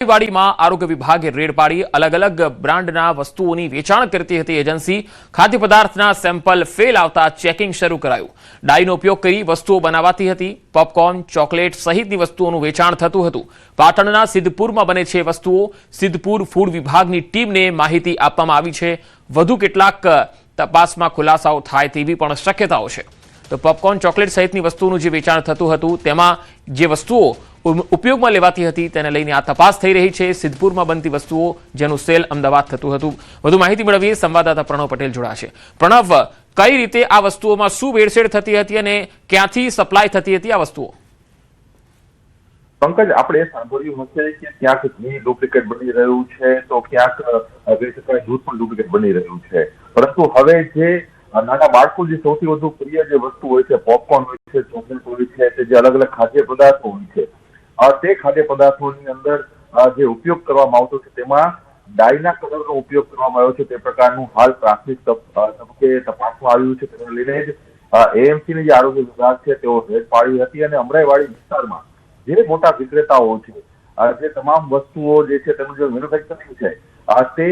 વાડીમાં આરોગ્ય વિભાગે રેડ પાડી અલગ અલગ બ્રાન્ડના વસ્તુઓની વેચાણ કરતી હતી એજન્સી ખાદ્ય પદાર્થના સેમ્પલ ફેલ આવતા ચેકિંગ શરૂ કરાયું। ડાઈનો ઉપયોગ કરી વસ્તુઓ બનાવાતી હતી। પોપકોર્ન, ચોકલેટ સહિતની વસ્તુઓનું વેચાણ થતું હતું। પાટણના સિદ્ધપુરમાં બને છે વસ્તુઓ। સિદ્ધપુર ફૂડ વિભાગની ટીમને માહિતી આપવામાં આવી છે। વધુ કેટલાક તપાસમાં ખુલાસાઓ થાય તેવી પણ શક્યતાઓ છે। તો પોપકોર્ન, ચોકલેટ સહિતની વસ્તુઓનું જે વેચાણ થતું હતું તેમાં જે વસ્તુઓ ઉપયોગમાં લેવાતી હતી તેને લઈને આ તપાસ થઈ રહી છે। સિદ્ધપુરમાં બનતી વસ્તુઓ જેનું સેલ અમદાવાદ થતું હતું। વધુ માહિતી મેળવીએ સંવાદદાતા પ્રણવ પટેલ જોડાશે। પ્રણવ, કઈ રીતે આ વસ્તુઓમાં શું ભેળસેળ થતી હતી અને ક્યાંથી સપ્લાય થતી હતી આ વસ્તુઓ? પંકજ, આપણે સાંભળ્યું હશે કે ક્યાંક ઘી ડુપ્લિકેટ બની રહ્યું છે તો ક્યાંક દૂધ પણ ડુપ્લિકેટ બની રહ્યું છે। પરંતુ હવે જે નાના બાળકો જે સૌથી વધુ પ્રિય જે વસ્તુ હોય છે, પોપકોર્ન હોય છે, ચોકલેટ હોય છે, તે જે અલગ અલગ ખાદ્ય પદાર્થો હોય છે, તે ખાદ્ય પદાર્થોની અંદર જે ઉપયોગ કરવામાં આવતો છે તેમાં ડાઈના કલરનો ઉપયોગ કરવામાં આવ્યો છે તે પ્રકારનું હાલ પ્રાથમિક તબક્કે તપાસમાં આવ્યું છે। તેને લઈને જ એએમસીની જે આરોગ્ય વિભાગ છે તેઓ રેડ પાડી હતી અને અમરાઈવાડી વિસ્તારમાં જે મોટા વિક્રેતાઓ છે, જે તમામ વસ્તુઓ જે છે તેનું જે મેન્યુફેક્ચરિંગ છે તે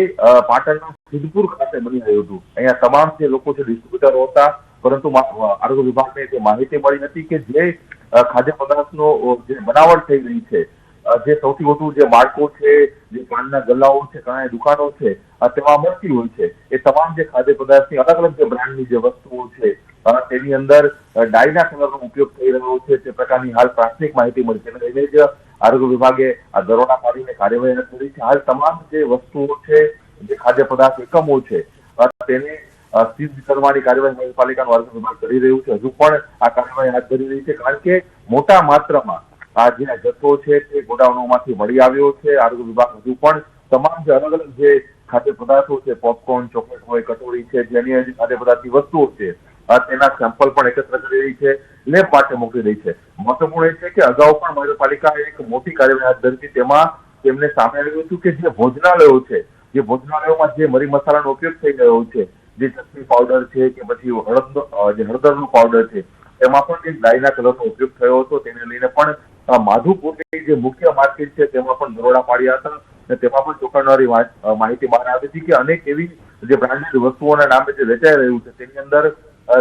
પાટણના સિદ્ધપુર ખાતે બની રહ્યું હતું। અહીંયા તમામ જે લોકો છે ડિસ્ટ્રીબ્યુટરો હતા, પરંતુ આરોગ્ય વિભાગને જે માહિતી મળી હતી કે જે ખાદ્ય પદાર્થનો જે બનાવટ થઈ રહી છે, જે સૌથી વધુ જે બાળકો છે, જે પાનના ગલ્લાઓ છે, ઘણા દુકાનો છે તેમાં મળતી હોય છે, એ તમામ જે ખાદ્ય પદાર્થની અલગ અલગ જે બ્રાન્ડની જે વસ્તુઓ છે તેની અંદર ડાઈના કલરનો ઉપયોગ થઈ રહ્યો છે તે પ્રકારની હાલ પ્રાથમિક માહિતી મળી છે। એને જ આરોગ્ય વિભાગે આ દરોડા પાડીને કાર્યવાહી હાથ ધરી છે। હાલ તમામ જે વસ્તુઓ છે, જે ખાદ્ય પદાર્થ એકમો છે તેને સીઝ કરવાની કાર્યવાહી મહાનગરપાલિકાનું આરોગ્ય વિભાગ કરી રહ્યું છે। હજુ પણ આ કાર્યવાહી હાથ ધરી રહી છે કારણ કે મોટા માત્રામાં આ જે જથ્થો છે તે ગોડાઉનોમાંથી મળી આવ્યો છે। આરોગ્ય વિભાગ હજુ પણ તમામ જે અલગ અલગ જે ખાદ્ય પદાર્થો છે, પોપકોર્ન, ચોકલેટ હોય, કટોરી છે, જેની ખાદ્ય પદાર્થની વસ્તુઓ છે તેના સેમ્પલ પણ એકત્ર કરી રહી છે, લેબ માટે મોકલી રહી છે। મહત્વપૂર્ણ એ છે કે અગાઉ પણ મહાનગરપાલિકાએ એક મોટી કાર્યવાહી હાથ ધરી હતી। તેમાં તેમને સામે આવ્યું હતું કે જે ભોજનાલયો છે, જે ભોજનાલયોમાં જે મરી મસાલાનો ઉપયોગ થઈ રહ્યો છે, જે ચટણી પાવડર છે કે પછી હળદરનો પાવડર છે, એમાં પણ એક ડાઈના કલરનો ઉપયોગ થયો હતો। તેને લઈને પણ માધુપુરની જે મુખ્ય માર્કેટ છે તેમાં પણ દરોડા પાડ્યા હતા અને તેમાં પણ ચોંકાવનારી માહિતી બહાર આવી હતી કે અનેક એવી જે બ્રાન્ડેડ વસ્તુઓના નામે જે વેચાઈ રહ્યું છે તેની અંદર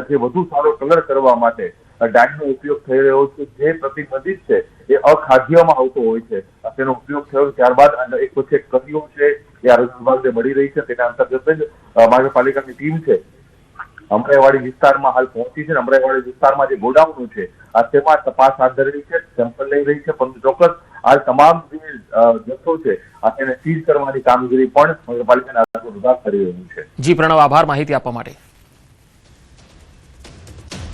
જે વધુ સારો કલર કરવા માટે ડાઈનો ઉપયોગ થઈ રહ્યો છે, જે પ્રતિબંધિત છે, એ અખાદ્યમાં આવતો હોય છે, તેનો ઉપયોગ થયો। ત્યારબાદ એક પછી એક કડીઓ છે એ આરોગ્ય વિભાગને મળી રહી છે। તેના અંતર્ગત જ મહાનગરપાલિકાની ટીમ છે અમરાઈવાડી વિસ્તારમાં હાલ પહોંચી છે। અમરાઈવાડી વિસ્તારમાં જે ગોડાઉનો છે તેમાં તપાસ હાથ ધરી છે, સેમ્પલ લઈ રહી છે, પરંતુ ચોક્કસ હાલ તમામ જે જથ્થો છે તેને સીઝ કરવાની કામગીરી પણ મહાનગરપાલિકાના આરોગ્ય વિભાગ કરી રહ્યું છે। જી પ્રણવ, આભાર માહિતી આપવા માટે।